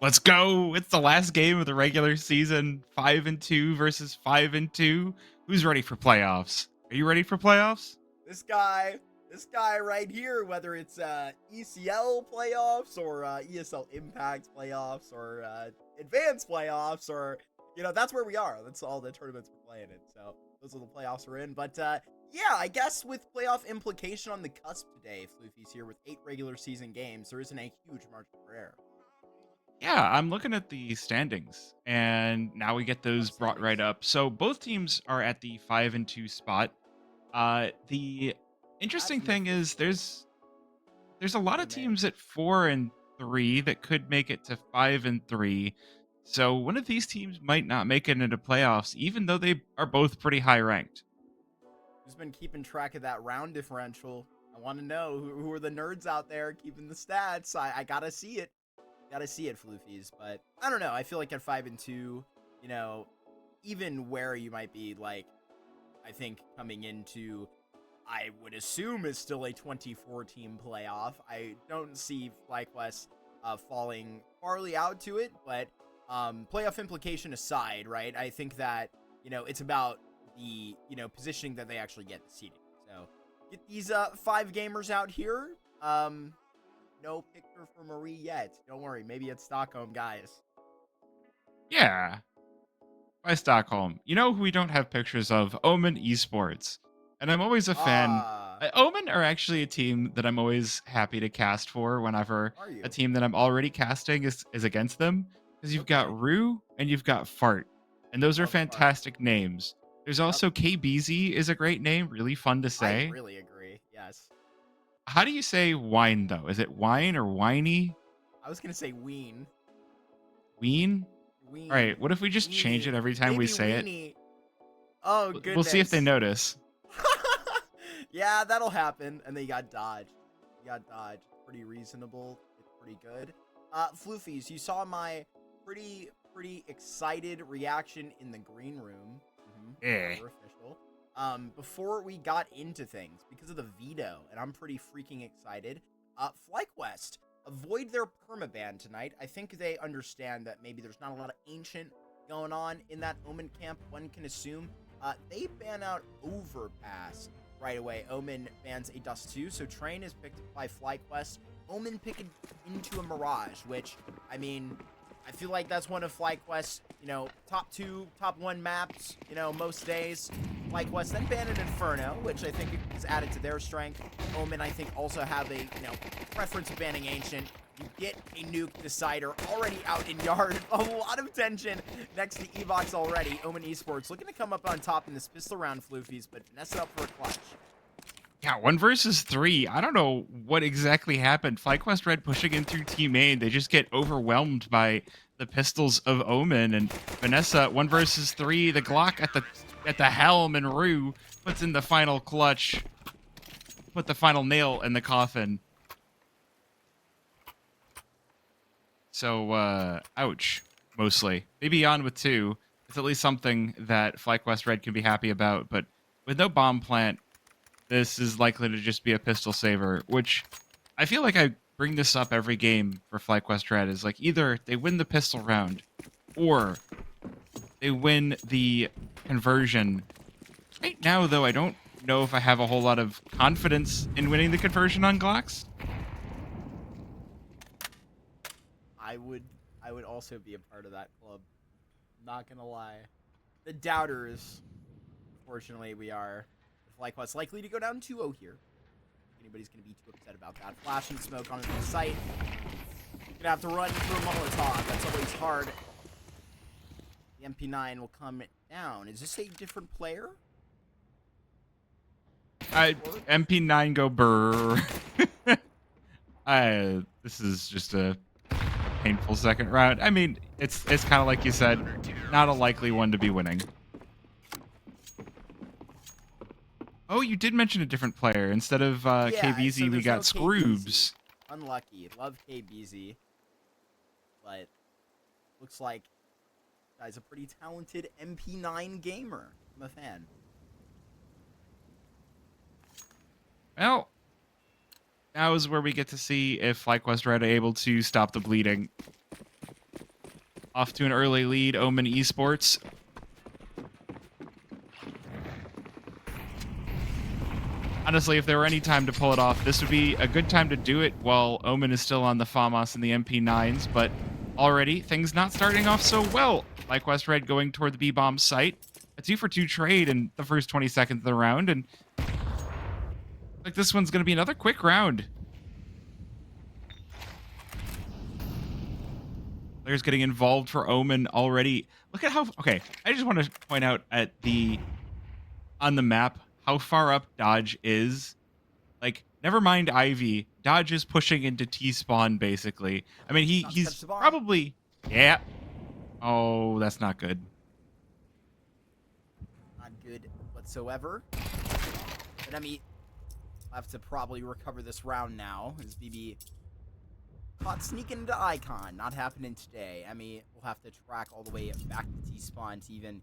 Let's go. It's the last game of the regular season. 5-2 versus 5-2. Who's ready for playoffs? Are you ready for playoffs? This guy right here, whether it's ECL playoffs or ESL Impact playoffs or advanced playoffs, or that's where we are. That's all the tournaments we're playing in. So those are the playoffs we're in. But yeah, I guess with playoff implication on the cusp today, Floofy's here with 8 regular season games. There isn't a huge margin for error. Yeah, I'm looking at the standings, and now we get those brought right up. So both teams are at the 5-2 spot. The That's interesting an thing is official there's a lot of command. teams at 4-3 that could make it to 5-3. So one of these teams might not make it into playoffs, even though they are both pretty high ranked. Who's been keeping track of that round differential? I want to know who are the nerds out there keeping the stats. I gotta see it. Gotta see it, Floofys. But I don't know. I feel like at 5-2, even where you might be, like, I think coming into, I would assume is still a 24 team playoff. I don't see FlyQuest falling farly out to it, but playoff implication aside, right? I think that it's about the positioning that they actually get the seeding. So get these 5 gamers out here. No picture for Marie yet. Don't worry, maybe it's Stockholm, guys. Yeah, by Stockholm. You know who we don't have pictures of? Omen Esports. And I'm always a fan. Ah, Omen are actually a team that I'm always happy to cast for whenever are a you? team that I'm already casting is against them. Because you've got Okay. Rue and you've got Fart. And those are Love Fart. fantastic names. There's Yep. also KBZ is a great name, really fun to I say. really agree. Yes. How do you say wine though? Is it wine or whiny? I was gonna say ween. Ween? All Ween. right, what if we just change Weenie. it every time we Maybe say it? weenie. Oh, We'll see if they goodness. notice. Yeah, that'll happen. And then you got dodge. Pretty reasonable. It's pretty good. Floofys, you saw my pretty excited reaction in the green room. Eh. We're official. Before we got into things, because of the veto, and I'm pretty freaking excited. FlyQuest, avoid their permaban tonight. I think they understand that maybe there's not a lot of ancient going on in that Omen camp. One can assume. They ban out Overpass right away. Omen bans a Dust 2, so Train is picked by FlyQuest. Omen picked into a Mirage, which, I mean, I feel like that's one of FlyQuest's, top 2, top 1 maps, most days. FlyQuest then banned an Inferno, which I think is added to their strength. Omen, I think, also have a, preference of banning Ancient. You get a nuke decider already out in yard. A lot of tension next to Evox already. Omen Esports looking to come up on top in this pistol round, Floofys, but finesse it up for a clutch. Yeah, 1 versus 3. I don't know what exactly happened. FlyQuest Red pushing in through Team A. They just get overwhelmed by the pistols of Omen and Vanessa. 1 versus 3. The Glock at the helm, and Rue puts in the final clutch. Put the final nail in the coffin. So, ouch, mostly. Maybe on with 2. It's at least something that FlyQuest Red can be happy about, but with no bomb plant, this is likely to just be a pistol saver, which I feel like I bring this up every game for FlyQuest Red, is like either they win the pistol round or they win the conversion. Right now, though, I don't know if I have a whole lot of confidence in winning the conversion on Glocks. I would also be a part of that club. Not gonna lie. The doubters, unfortunately, we are. FlyQuest likely to go down 2-0 here. Anybody's gonna be too upset about that. Flashing smoke on the site. Gonna have to run through a Molotov. That's always hard. The MP9 will come down. Is this a different player? MP9 go burr. This is just a painful second round. I mean, it's kind of like you said, not a likely one to be winning. Oh, you did mention a different player. Instead of Yeah, KBZ, so we there's got no Scroobs. KBZ. Unlucky. Love KBZ. But looks like guy's a pretty talented MP9 gamer. I'm a fan. Well, now is where we get to see if FlyQuest Red are able to stop the bleeding. off to an early lead. Omen Esports. Honestly, if there were any time to pull it off, this would be a good time to do it while Omen is still on the FAMAS and the MP9s, but already things not starting off so well. FlyQuest Red going toward the B-bomb site. A 2-for-2 trade in the first 20 seconds of the round, and like this one's going to be another quick round. Players getting involved for Omen already. Look at how... Okay, I just want to point out on the map how far up Dodge is. Like, never mind Ivy. Dodge is pushing into T-spawn, basically. I mean, he's probably... Yeah. Oh, that's not good. Not good whatsoever. But I mean, I'll have to probably recover this round now. As BB caught sneaking into Icon. Not happening today. I mean, we'll have to track all the way back to T-spawn to even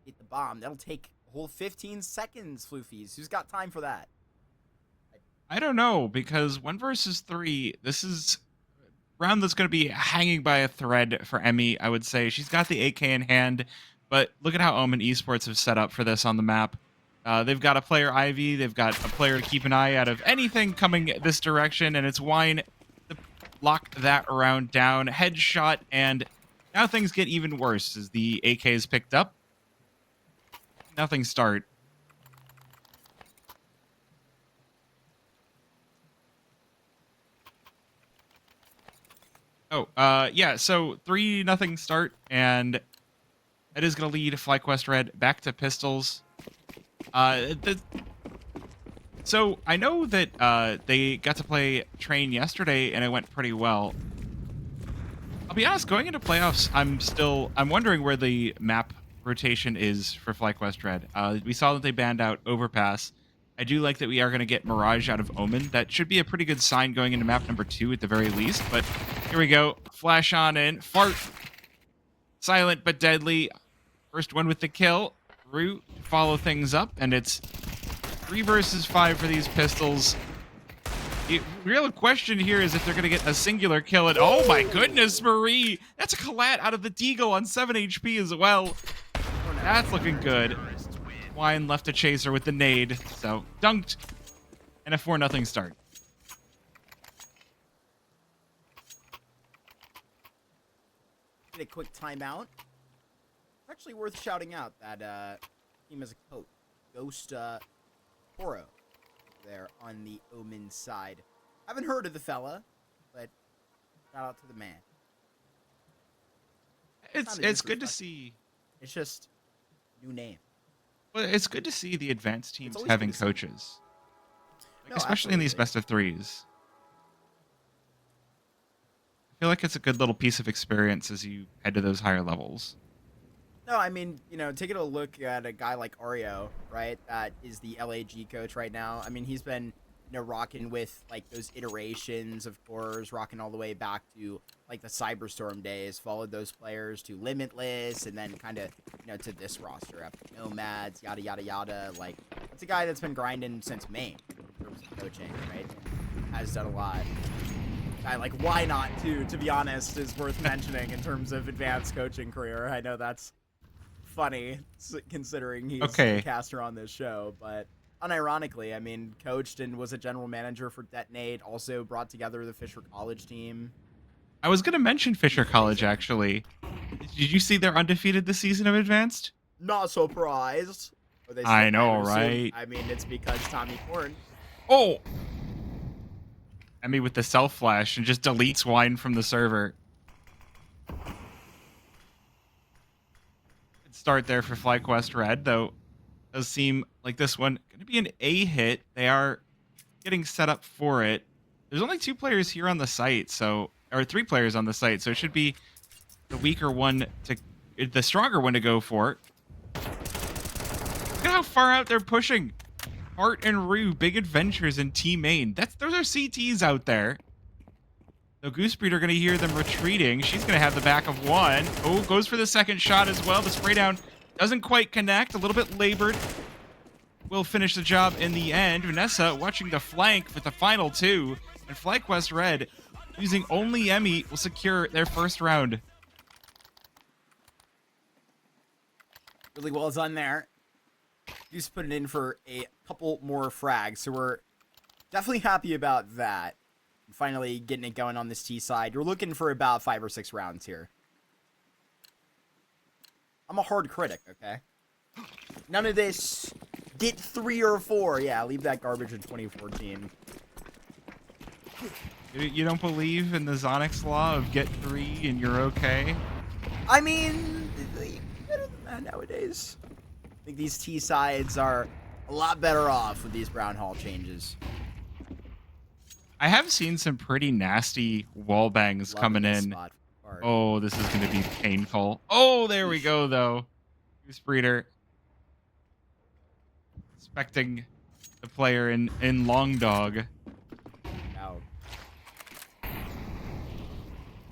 hit the bomb. That'll take a whole 15 seconds, Floofys. Who's got time for that? I don't know, because 1 versus 3, this is a round that's going to be hanging by a thread for Emmy, I would say. She's got the AK in hand, but look at how Omen Esports have set up for this on the map. They've got a player Ivy, they've got a player to keep an eye out of anything coming this direction, and it's Wine to lock that round down. Headshot, and now things get even worse as the AK is picked up. Nothing start. Oh, yeah, so 3-0 start, and that is going to lead FlyQuest Red back to pistols. So I know that they got to play Train yesterday, and it went pretty well. I'll be honest, going into playoffs, I'm wondering where the map rotation is for FlyQuest Red. We saw that they banned out Overpass. I do like that we are going to get Mirage out of Omen. That should be a pretty good sign going into map number 2 at the very least. But here we go. Flash on in. Fart. Silent but deadly. First one with the kill. Root to follow things up. And it's 3 versus 5 for these pistols. The real question here is if they're going to get a singular kill. And oh my goodness, Marie. That's a collat out of the Deagle on 7 HP as well. That's looking good. Wine left a chaser with the nade, so dunked, and a 4-0 start. Get a quick timeout. Actually worth shouting out that team as a coach, Ghost Toro, there on the Omen side. Haven't heard of the fella, but shout out to the man. It's good to see. It's just new name. Well, it's good to see the advanced teams having coaches, No, especially in these best of 3s. I feel like it's a good little piece of experience as you head to those higher levels. No, I mean, you know, taking a look at a guy like Ario, right, that is the LAG coach right now. I mean, he's been, you know, rocking with, like, those iterations, of course, rocking all the way back to, like, the Cyberstorm days, followed those players to Limitless, and then kind of, you know, to this roster, after Nomads, yada, yada, yada. Like, it's a guy that's been grinding since Maine in terms of coaching, right? Has done a lot. Guy like Why Not, too, to be honest, is worth mentioning in terms of advanced coaching career. I know that's funny, considering he's a caster on this show, but unironically, I mean, coached and was a general manager for Detonate, also brought together the Fisher College team. I was going to mention Fisher College, actually. Did you see they're undefeated this season of Advanced? Not surprised. I know, right? I mean, it's because Tommy Corn. Oh! Emmy with the self-flash and just deletes Wine from the server. Good start there for FlyQuest Red, though. Does seem like this one going to be an A hit. They are getting set up for it. There's only 2 players here on the site, so, or 3 players on the site, so it should be the weaker one to, the stronger one to go for. Look at how far out they're pushing. Hart and Rue, Big Adventures, and Team Main. Those are CTs out there. So Goosebreed are going to hear them retreating. She's going to have the back of one. Oh, goes for the second shot as well. The spray down doesn't quite connect. A little bit labored. Will finish the job in the end. Vanessa watching the flank with the final 2. And FlyQuest Red, using only Emmy, will secure their first round. Really well done there. Goose put it in for a couple more frags, so we're definitely happy about that. Finally getting it going on this T side. You're looking for about 5 or 6 rounds here. I'm a hard critic, okay? None of this get 3 or 4. Yeah, leave that garbage in 2014. You don't believe in the Zonix law of get 3 and you're okay? I mean, better than that nowadays. I think these T sides are a lot better off with these Brown Hall changes. I have seen some pretty nasty wall bangs coming in. Oh, this is going to be painful. Oh, there we go, though. Goose Breeder. Expecting the player in Long Dog. No.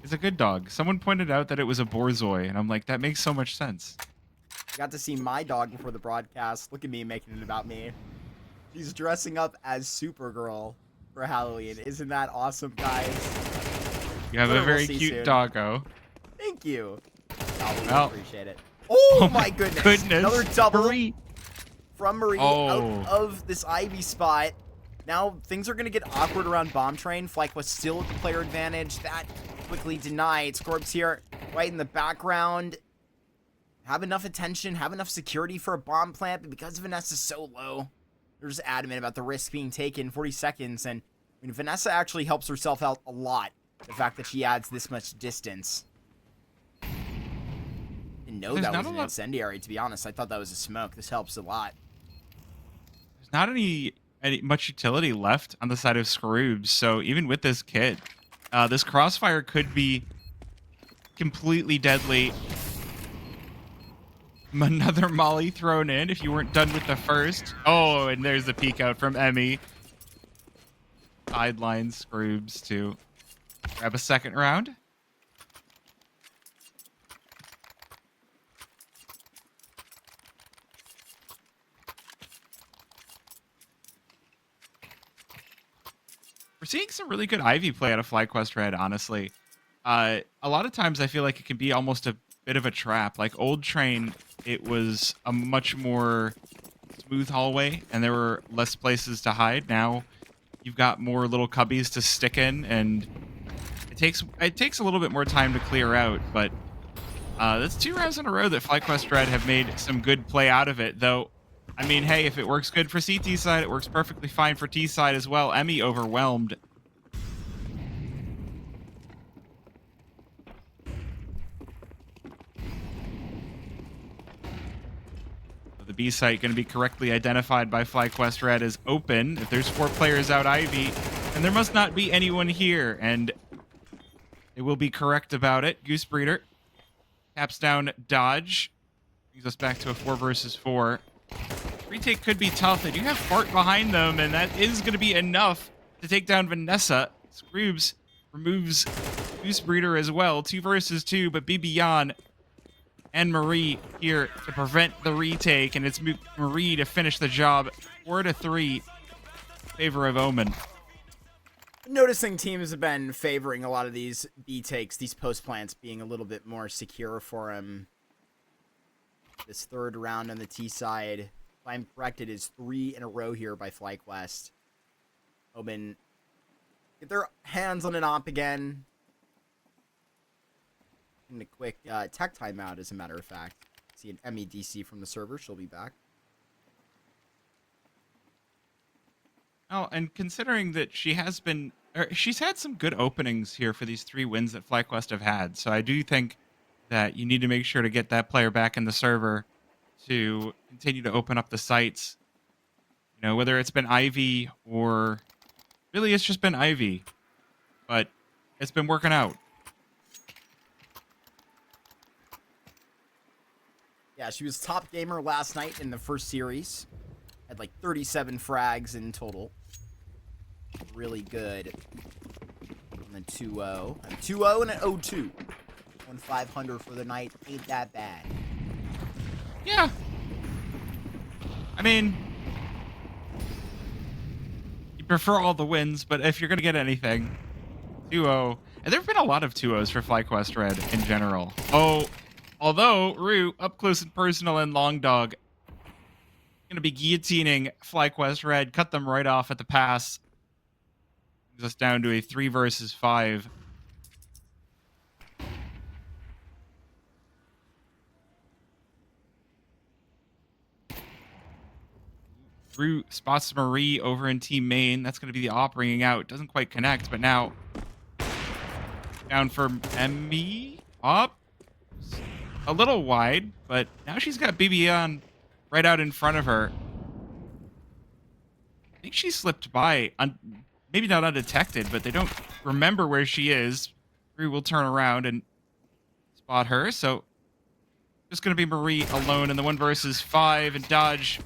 It's a good dog. Someone pointed out that it was a Borzoi, and I'm like, that makes so much sense. I got to see my dog before the broadcast. Look at me making it about me. She's dressing up as Supergirl for Halloween. Isn't that awesome, guys? You have a very cute doggo. Thank you. I Well, appreciate it. Oh my goodness. Another double Marie. from Marie out of this Ivy spot. Now things are going to get awkward around Bomb Train. FlyQuest still at the player advantage. That quickly denied. Scorps here right in the background. Have enough attention, have enough security for a bomb plant, but because Vanessa's so low, they're just adamant about the risk being taken. 40 seconds, and I mean, Vanessa actually helps herself out a lot. The fact that she adds this much distance. Didn't know that was an incendiary, to be honest. I thought that was a smoke. This helps a lot. There's not any much utility left on the side of Scroobs, so even with this kit, this crossfire could be completely deadly. Another molly thrown in if you weren't done with the first. Oh, and there's the peek out from Emmy. Sideline Scroobs to grab a second round. We're seeing some really good Ivy play out of FlyQuest Red, honestly. A lot of times I feel like it can be almost a bit of a trap. Like Old Train, it was a much more smooth hallway and there were less places to hide. Now you've got more little cubbies to stick in, and it takes a little bit more time to clear out, but that's 2 rounds in a row that FlyQuest Red have made some good play out of it, though. I mean, hey, if it works good for CT side, it works perfectly fine for T side as well. Emmy overwhelmed. The B site going to be correctly identified by FlyQuest Red as open. If there's 4 players out Ivy, and there must not be anyone here, and they will be correct about it. Goose Breeder taps down Dodge. Brings us back to a 4 versus 4. Retake could be tough. They do have Fart behind them, and that is going to be enough to take down Vanessa. Scroobs removes Goose Breeder as well. 2 versus 2, but Bibian and Marie here to prevent the retake, and it's Marie to finish the job. 4-3 in favor of Omen. Noticing teams have been favoring a lot of these B takes, these post plants being a little bit more secure for him. This 3rd round on the T side, if I'm correct, it is 3 in a row here by FlyQuest. Omen get their hands on an op again. In a quick tech timeout, as a matter of fact. See an MEDC from the server. She'll be back. Oh, and considering that she's had some good openings here for these 3 wins that FlyQuest have had, so I do think that you need to make sure to get that player back in the server to continue to open up the sites. You know, whether it's been Ivy or really it's just been Ivy, but it's been working out. Yeah, she was top gamer last night in the first series. Had like 37 frags in total. Really good. On the 2-0. A 2-0 and an 0-2. 1-500 for the night. Ain't that bad. Yeah. I mean, you prefer all the wins, but if you're going to get anything, 2-0. And there have been a lot of 2-0s for FlyQuest Red in general. Oh, Although, Rue, up close and personal and Long Dog, going to be guillotining FlyQuest Red, cut them right off at the pass. Brings us down to a 3 versus 5. Rue spots Marie over in team main. That's going to be the op ringing out. Doesn't quite connect, but now down for Emmy. Up. A little wide, but now she's got BB on right out in front of her. I think she slipped by, maybe not undetected, but they don't remember where she is. Rue will turn around and spot her, so just going to be Marie alone in the 1 versus 5, and Dodge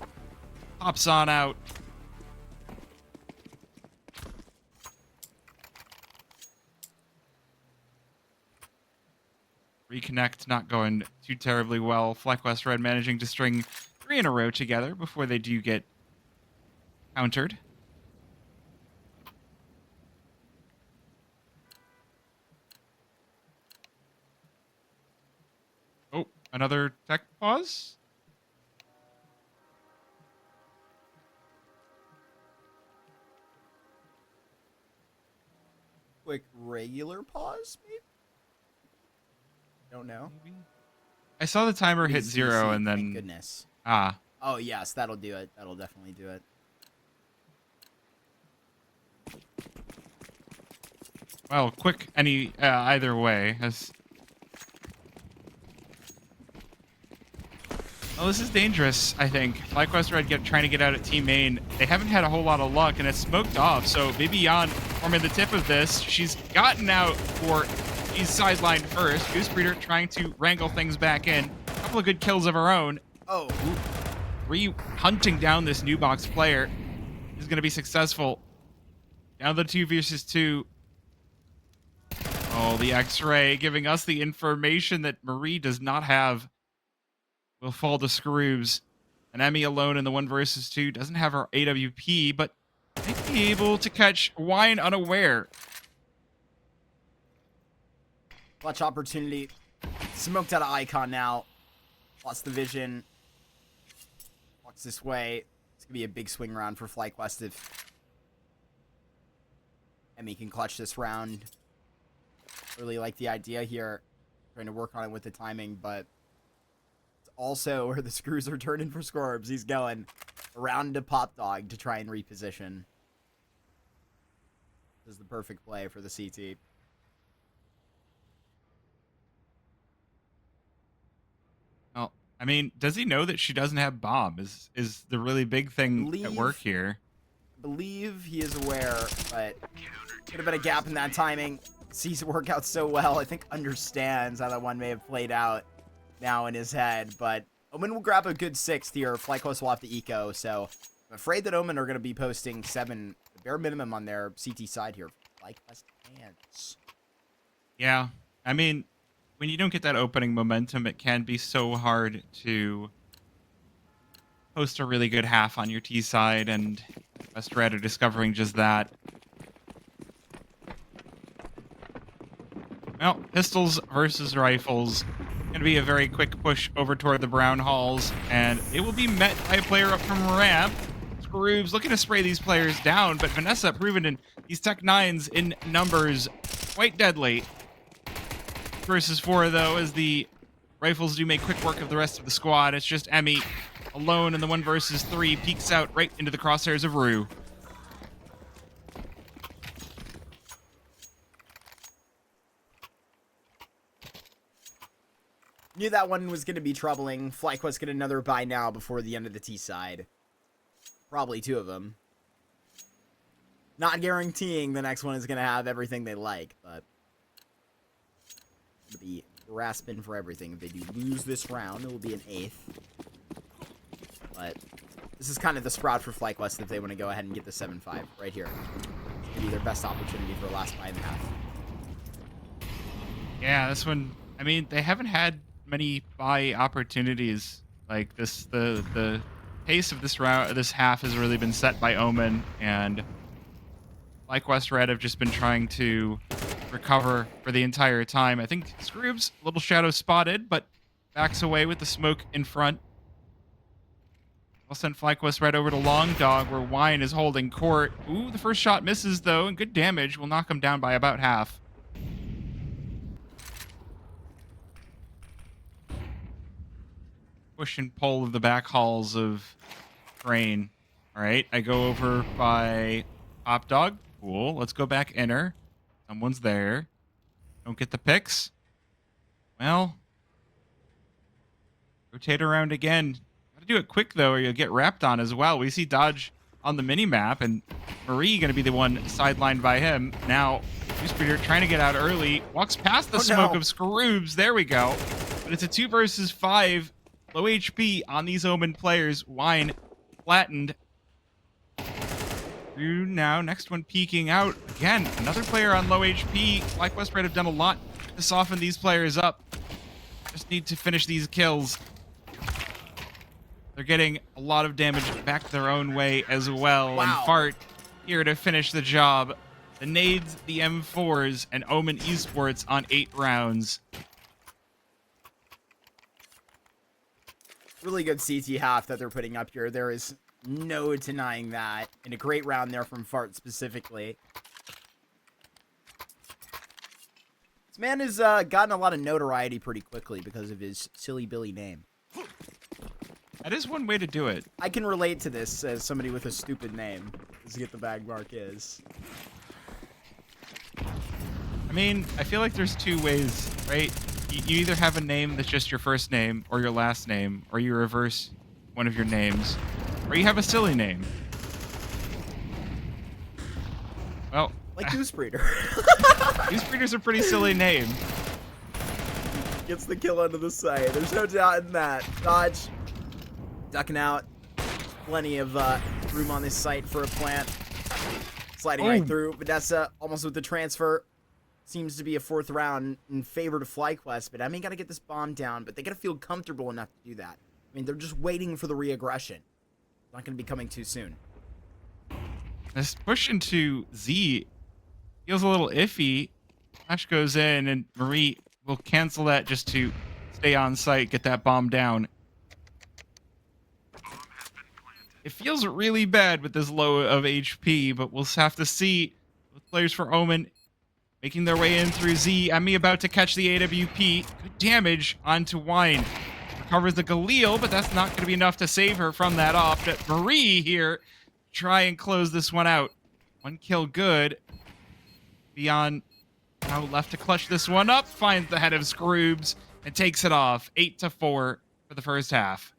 pops on out. Reconnect not going too terribly well. FlyQuest Red managing to string 3 in a row together before they do get countered. Oh, another tech pause? Quick regular pause, maybe? Don't know. Maybe? I saw the timer hit Please, 0 and then... Thank goodness. Ah. Oh, yes, that'll do it. That'll definitely do it. Well, quick either way. Oh, this is dangerous, I think. FlyQuest Red trying to get out at team main. They haven't had a whole lot of luck, and it's smoked off. So Bibian forming the tip of this. She's gotten out for... She's sidelined first. Goose Breeder trying to wrangle things back in. A couple of good kills of her own. Oh. Hunting down this new box player is going to be successful. Down the 2 versus 2. Oh, the X-ray giving us the information that Marie does not have. Will fall to Scroobs. And Emmy alone in the 1 versus 2 doesn't have her AWP, but might be able to catch Wine unaware. Clutch opportunity. Smoked out of Icon now. Lost the vision. Walks this way. It's going to be a big swing round for FlyQuest if Emmy can clutch this round. Really like the idea here. Trying to work on it with the timing, but it's also where the screws are turning for Scorbs. He's going around to Pop Dog to try and reposition. This is the perfect play for the CT. Well, I mean, does he know that she doesn't have bomb? Is the really big thing at work here? I believe he is aware, but could have been a gap in that timing. Sees it work out so well. I think understands how that one may have played out now in his head, but Omen will grab a good 6th here. FlyQuest will have to eco, so I'm afraid that Omen are going to be posting 7, the bare minimum on their CT side here. FlyQuest fans. Yeah, I mean, when you don't get that opening momentum, it can be so hard to post a really good half on your T side, and West Red are discovering just that. Well, pistols versus rifles. Going to be a very quick push over toward the Brown Halls, and it will be met by a player up from ramp. Scroobs looking to spray these players down, but Vanessa proven in these Tech 9s in numbers quite deadly. Versus 4, though, as the rifles do make quick work of the rest of the squad. It's just Emmy alone in the 1 versus 3, peeks out right into the crosshairs of Rue. Knew that one was going to be troubling. FlyQuest get another buy now before the end of the T side. Probably 2 of them. Not guaranteeing the next one is going to have everything they like, but it'll be grasping for everything. If they do lose this round, it will be an 8th. But this is kind of the sprout for FlyQuest if they want to go ahead and get the 7-5 right here. It's going to be their best opportunity for a last buy and a half. Yeah, this one, I mean, they haven't had many buy opportunities like this. The pace of this round, this half, has really been set by Omen, and FlyQuest Red have just been trying to recover for the entire time. I think Scroobs, a little shadow spotted, but backs away with the smoke in front. I'll send FlyQuest right over to Long Dog, where Wine is holding court. Ooh, the first shot misses, though, and good damage will knock him down by about half. Push and pull of the back halls of Train. All right, I go over by Top Dog. Cool. Let's go back inner. Someone's there. Don't get the picks. Well, rotate around again. Gotta do it quick, though, or you'll get wrapped on as well. We see Dodge on the mini-map, and Marie going to be the one sidelined by him. Now, Speeder trying to get out early. Walks past the smoke of Scroobs. There we go. But it's a 2 versus 5. Low HP on these Omen players. Wine flattened. Through now. Next one peeking out. Again, another player on low HP. FlyQuest might have done a lot to soften these players up. Just need to finish these kills. They're getting a lot of damage back their own way as well. Wow. And Fart here to finish the job. The nades, the M4s, and Omen Esports on 8 rounds. Really good CT half that they're putting up here. There is no denying that. And a great round there from Fart specifically. This man has gotten a lot of notoriety pretty quickly because of his silly Billy name. That is one way to do it. I can relate to this as somebody with a stupid name, as Get the Bag Mark is. I mean, I feel like there's 2 ways, right? You either have a name that's just your first name or your last name, or you reverse one of your names, or you have a silly name. Well, like Goose Breeder. Goose Breeder's a pretty silly name. Gets the kill under the site. There's no doubt in that. Dodge. Ducking out. Plenty of room on this site for a plant. Sliding right through. Vanessa almost with the transfer. Seems to be a 4th round in favor to FlyQuest, but I mean, gotta get this bomb down, but they gotta feel comfortable enough to do that. I mean, they're just waiting for the re-aggression. It's not gonna be coming too soon. This push into Z feels a little iffy. Flash goes in, and Marie will cancel that just to stay on site, get that bomb down. It feels really bad with this low of HP, but we'll have to see. Both players for Omen making their way in through Z. Emmy about to catch the AWP. Good damage onto Wine. Recovers the Galil, but that's not going to be enough to save her from that off. But Marie here try and close this one out. 1 kill good. Beyond now left to clutch this one up. Finds the head of Scroobs and takes it off. 8-4 for the first half.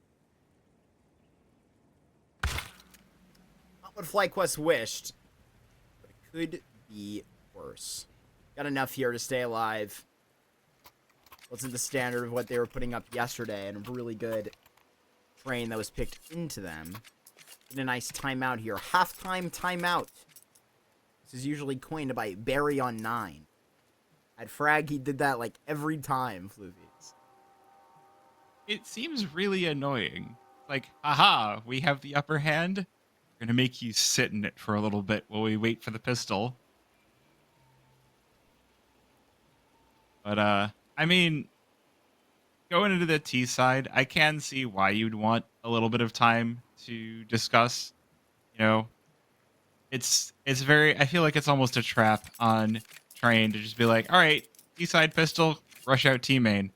Not what FlyQuest wished, but it could be worse. Got enough here to stay alive. Wasn't the standard of what they were putting up yesterday, and a really good train that was picked into them. And a nice timeout here. Halftime timeout. This is usually coined by Barry on 9. At Frag, he did that like every time, Floofys. It seems really annoying. Like, aha, we have the upper hand. We're going to make you sit in it for a little bit while we wait for the pistol. But, I mean, going into the T side, I can see why you'd want a little bit of time to discuss. You know, it's very, I feel like it's almost a trap on Train to just be like, all right, T side pistol, rush out T main.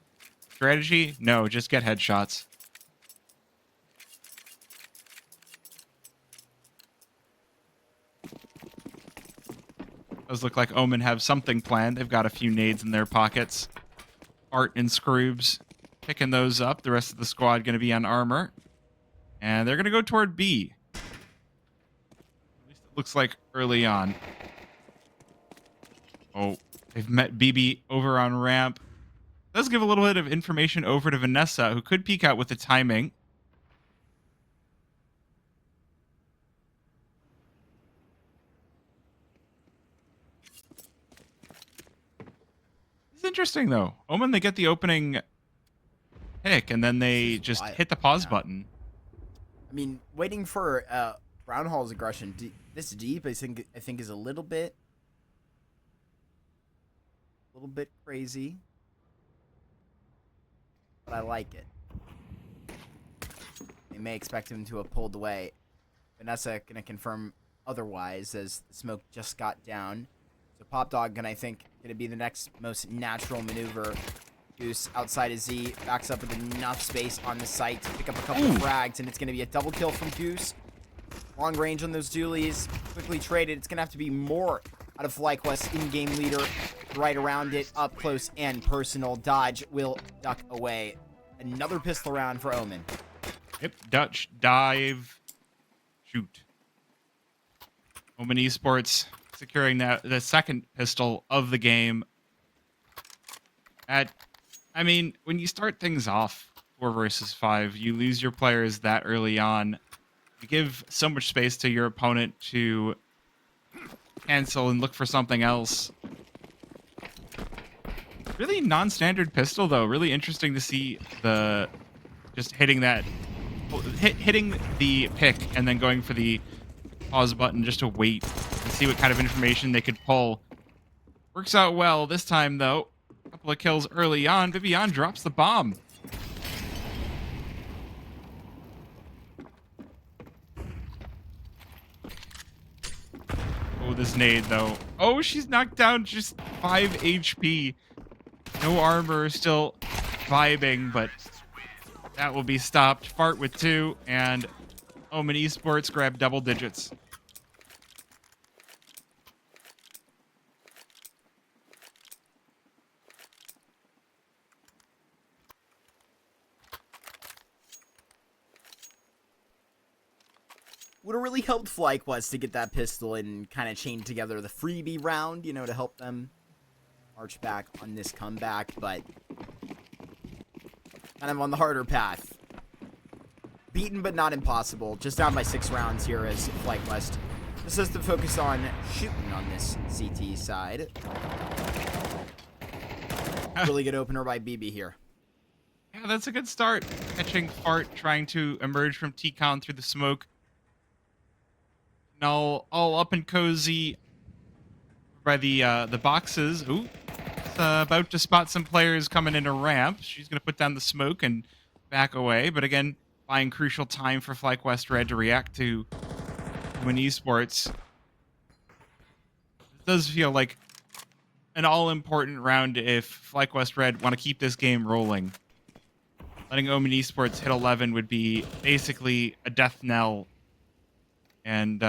Strategy? No, just get headshots. Does look like Omen have something planned. They've got a few nades in their pockets. Art and Scroobs picking those up. The rest of the squad going to be on armor. And they're going to go toward B. At least it looks like early on. Oh, they've met BB over on ramp. Does give a little bit of information over to Vanessa, who could peek out with the timing. It's interesting, though. Omen, they get the opening pick, and then they just hit the pause button. I mean, waiting for Brown Hall's aggression this deep, I think is a little bit crazy. but I like it. They may expect him to have pulled away. Vanessa gonna confirm otherwise as the smoke just got down. So Pop Dog gonna be the next most natural maneuver. Goose outside of Z, backs up with enough space on the site to pick up a couple of frags, and it's gonna be a double kill from Goose. Long range on those dualies, quickly traded. It's gonna have to be more out of FlyQuest in-game leader. Right around it, up close and personal. Dodge will duck away. Another pistol round for Omen. Yep, Dutch, dive, shoot. Omen Esports securing the second pistol of the game. I mean, when you start things off 4 versus 5, you lose your players that early on. You give so much space to your opponent to cancel and look for something else. Really non-standard pistol, though. Really interesting to see just hitting that, hitting the pick and then going for the pause button just to wait and see what kind of information they could pull. Works out well this time, though. A couple of kills early on. Vivian drops the bomb. Oh, this nade, though. Oh, she's knocked down just 5 HP. No armor, still vibing, but that will be stopped. Fart with 2, and Omen Esports grab double digits. Would have really helped FlyQuest to get that pistol and kind of chain together the freebie round, you know, to help them march back on this comeback, but kind of on the harder path. Beaten but not impossible. Just down by 6 rounds here as FlyQuest decides to focus on shooting on this CT side. Really good opener by BB here. Yeah, that's a good start. Catching Fart, trying to emerge from T-Con through the smoke. Null all up and cozy by the boxes. Ooh, about to spot some players coming in a ramp. She's going to put down the smoke and back away. But again, buying crucial time for FlyQuest Red to react to Omen Esports. It does feel like an all-important round if FlyQuest Red want to keep this game rolling. Letting Omen Esports hit 11 would be basically a death knell. And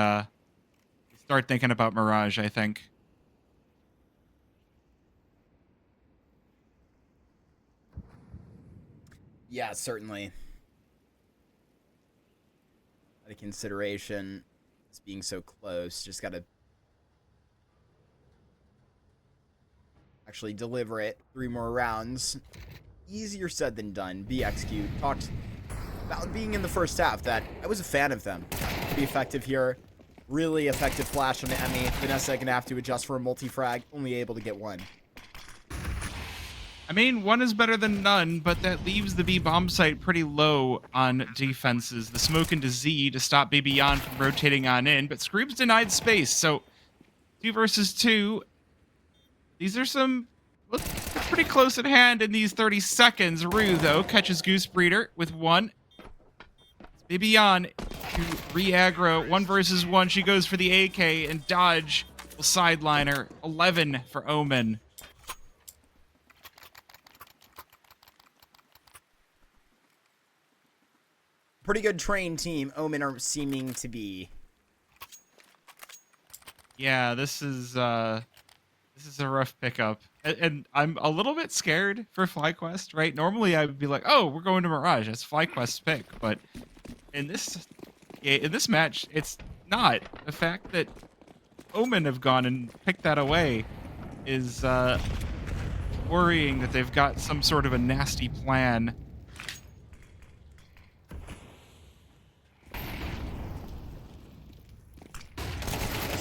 start thinking about Mirage, I think. Yeah, certainly. Out of consideration, this being so close, just gotta actually deliver it. 3 more rounds. Easier said than done. BXQ talked about being in the first half that I was a fan of them. Be effective here. Really effective flash on the Emmy. Vanessa gonna have to adjust for a multi-frag. Only able to get 1. I mean, 1 is better than none, but that leaves the B bomb site pretty low on defenses. The smoke into Z to stop Bibian from rotating on in, but Scream's denied space. So 2 versus 2. These are some look pretty close at hand in these 30 seconds. Rue, though, catches Goose Breeder with 1. Bibian to re-aggro. 1 versus 1. She goes for the AK, and Dodge will sideline her. 11 for Omen. Pretty good trained team. Omen are seeming to be. Yeah, this is a rough pickup, and I'm a little bit scared for FlyQuest. Right? Normally, I would be like, "Oh, we're going to Mirage. That's FlyQuest's pick." But in this match, it's not. The fact that Omen have gone and picked that away is worrying that they've got some sort of a nasty plan.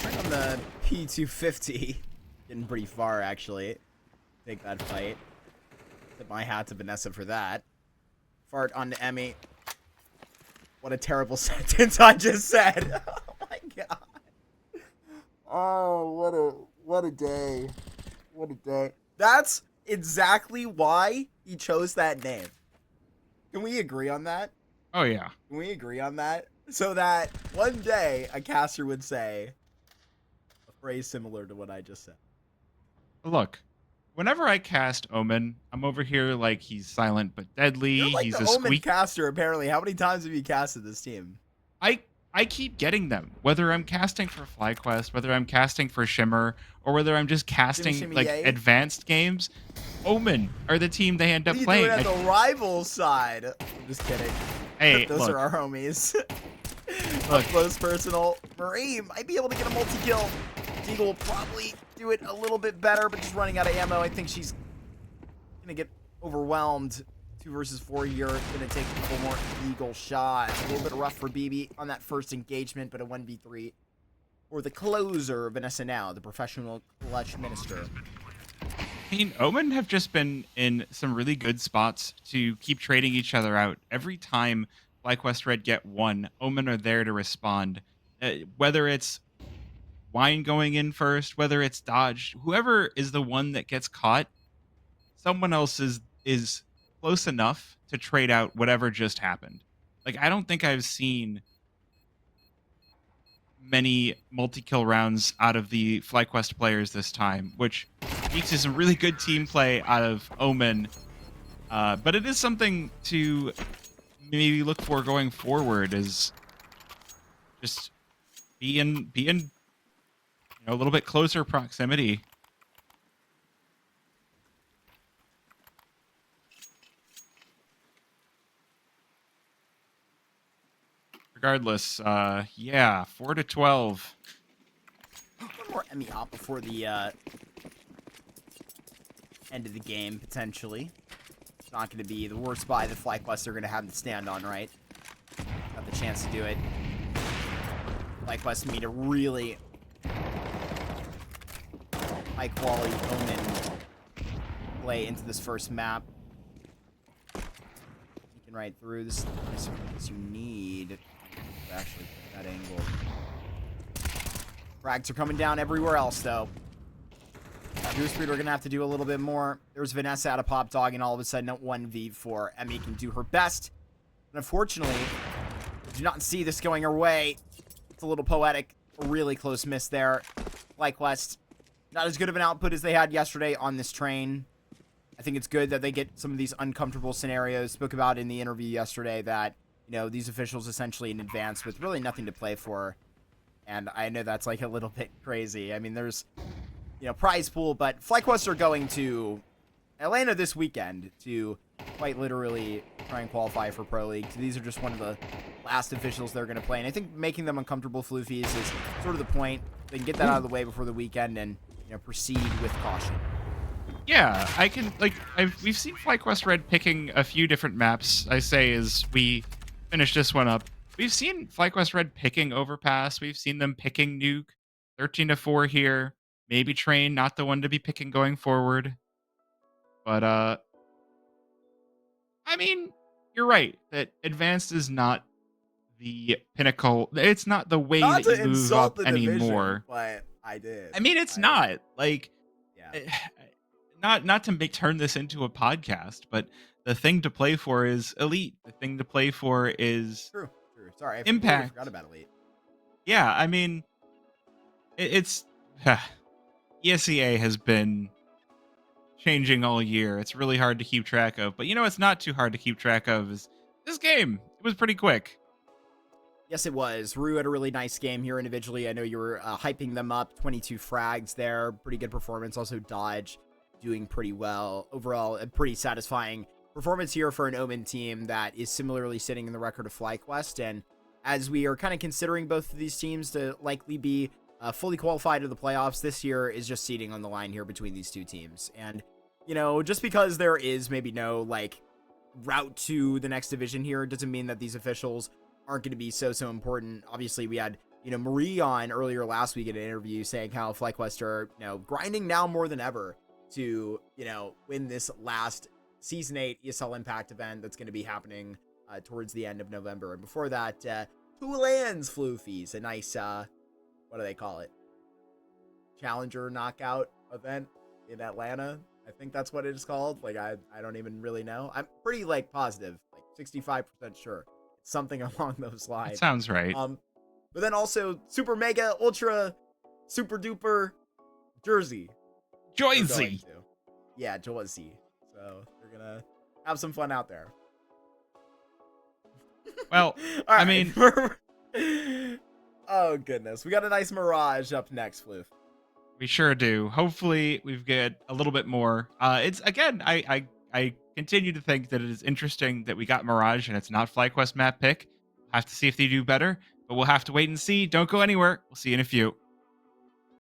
On the P250. Getting pretty far, actually. Take that fight. Tip my hat to Vanessa for that. Fart onto Emmy. What a terrible sentence I just said. Oh my god. Oh, what a day. What a day. That's exactly why he chose that name. Can we agree on that? Oh yeah. Can we agree on that? So that one day a caster would say a phrase similar to what I just said. Look, whenever I cast Omen, I'm over here like he's silent but You're deadly. like He's the a Omen squeak. caster, apparently. How many times have you casted this team? I I keep getting them, whether I'm casting for FlyQuest, whether I'm casting for Shimmer, or whether I'm just Shimmy, casting shimmy, like yay. advanced games. Omen are the team they end What up are you doing playing. at the rival side? I'm just kidding. Hey, Those look, are our homies. Up look. close personal. Marie might be able to get a multi-kill. Deagle will probably do it a little bit better, but just running out of ammo. I think she's going to get overwhelmed. 2 versus 4 here. Going to take a couple more Eagle shots. A little bit rough for BB on that first engagement, but a 1v3 for the closer, Vanessa now, the professional clutch minister. I mean, Omen have just been in some really good spots to keep trading each other out. Every time FlyQuest Red get one, Omen are there to respond. Whether it's Wine going in first, whether it's Dodge, whoever is the one that gets caught, someone else is close enough to trade out whatever just happened. Like I don't think I've seen many multi-kill rounds out of the FlyQuest players this time, which speaks to some really good team play out of Omen. But it is something to maybe look for going forward, is just be in a little bit closer proximity. Regardless, yeah, 4-12. One more Emmy op before the end of the game, potentially. It's not going to be the worst buy the FlyQuest are going to have to stand on, right? Got the chance to do it. FlyQuest need a really high-quality Omen play into this first map. You can right through. This is what you need to actually get that angle. Frags are coming down everywhere else, though. Goose Breed are going to have to do a little bit more. There's Vanessa out of Pop Dog, and all of a sudden, at 1v4, Emmy can do her best. And unfortunately, I do not see this going her way. It's a little poetic. A really close miss there. FlyQuest, not as good of an output as they had yesterday on this train. I think it's good that they get some of these uncomfortable scenarios. Spoke about in the interview yesterday that, you know, these officials essentially in advance with really nothing to play for. And I know that's like a little bit crazy. I mean, there's, you know, prize pool, but FlyQuest are going to Atlanta this weekend to quite literally try and qualify for Pro League. So these are just one of the last officials they're going to play. And I think making them uncomfortable Floofys is sort of the point. They can get that out of the way before the weekend and, you know, proceed with caution. Yeah, I can, like, we've seen FlyQuest Red picking a few different maps, I say, as we finish this one up. We've seen FlyQuest Red picking Overpass. We've seen them picking Nuke. 13-4 here. Maybe Train, not the one to be picking going forward. But, I mean, you're right that Advanced is not the pinnacle. It's not the way Not that to you move insult up the division, anymore. but I did. I mean, it's not. Like, Yeah. not to turn this into a podcast, but the thing to play for is Elite. The thing to play for is True. Sorry, I completely Impact. forgot about Elite. Yeah, I mean, it's ESEA has been changing all year. It's really hard to keep track of. But you know, it's not too hard to keep track of is this game. It was pretty quick. Yes, it was. Rue had a really nice game here individually. I know you were hyping them up. 22 frags there. Pretty good performance. Also, Dodge doing pretty well. Overall, a pretty satisfying performance here for an Omen team that is similarly sitting in the record of FlyQuest. And as we are kind of considering both of these teams to likely be fully qualified to the playoffs, this year is just seeding on the line here between these two teams. And, you know, just because there is maybe no, like, route to the next division here doesn't mean that these officials aren't going to be so important. Obviously, we had, you know, Marie on earlier last week in an interview saying how FlyQuest are, you know, grinding now more than ever to, you know, win this last Season 8 ESL Impact event that's going to be happening towards the end of November. And before that, Tulan's Floofys, a nice, what do they call it? Challenger knockout event in Atlanta. I think that's what it is called. Like, I don't even really know. I'm pretty, like, positive. Like, 65% sure. Something along those That lines. sounds right. But then also super mega ultra super duper jersey. they're going Joyzy. to. Yeah, Jersey. So they're gonna have some fun out there. Well, all right. I mean, oh goodness, we got a nice Mirage up next, Floof. we sure do. Hopefully, we've got a little bit more. It's again, I continue to think that it is interesting that we got Mirage and it's not FlyQuest map pick. Have to see if they do better, but we'll have to wait and see. Don't go anywhere. We'll see you in a few.